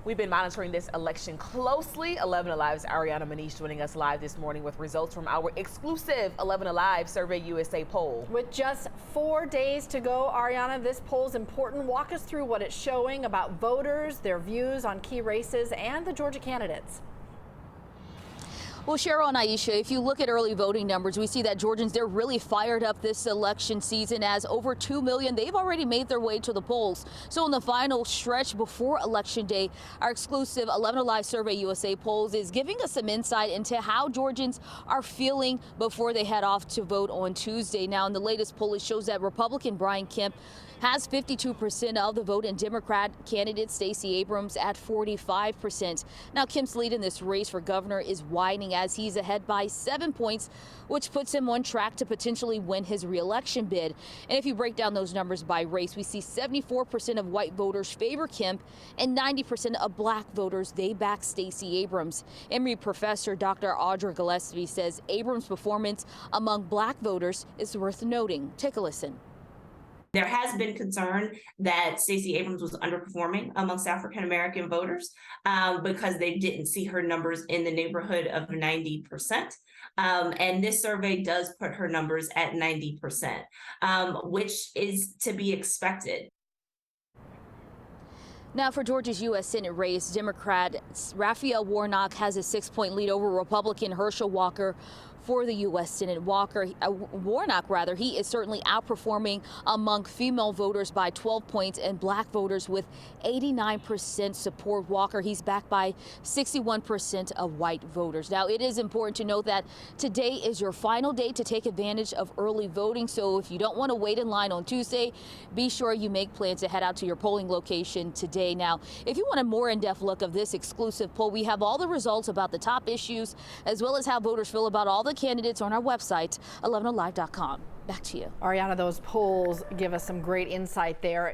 We've been monitoring this election closely. 11 Alive's Rarione Maniece joining us live this morning with results from our exclusive 11 Alive Survey USA poll. With just 4 days to go, Ariana, this poll's important. Walk us through what it's showing about voters, their views on key races, and the Georgia candidates. Well, Cheryl and Aisha, if you look at early voting numbers, we see that Georgians, they're really fired up this election season, as over 2 million, they've already made their way to the polls. So in the final stretch before Election Day, our exclusive 11 Alive Survey USA polls is giving us some insight into how Georgians are feeling before they head off to vote on Tuesday. Now, in the latest poll, it shows that Republican Brian Kemp has 52% of the vote, and Democrat candidate Stacey Abrams at 45%. Now, Kemp's lead in this race for governor is widening as he's ahead by 7 points, which puts him on track to potentially win his re-election bid. And if you break down those numbers by race, we see 74% of white voters favor Kemp and 90% of black voters, they back Stacey Abrams. Emory professor Dr. Audra Gillespie says Abrams' performance among black voters is worth noting. Take a listen. There has been concern that Stacey Abrams was underperforming amongst African-American voters because they didn't see her numbers in the neighborhood of 90%. And this survey does put her numbers at 90%, which is to be expected. Now, for Georgia's U.S. Senate race, Democrat Rafael Warnock has a 6-point lead over Republican Herschel Walker for the U.S. Senate. Warnock, he is certainly outperforming among female voters by 12 points and black voters with 89% support Walker. He's backed by 61% of white voters. Now, it is important to note that today is your final day to take advantage of early voting. So if you don't want to wait in line on Tuesday, be sure you make plans to head out to your polling location today. Now, if you want a more in-depth look of this exclusive poll, we have all the results about the top issues, as well as how voters feel about all the candidates on our website, 11alive.com. Back to you. Ariana, those polls give us some great insight there.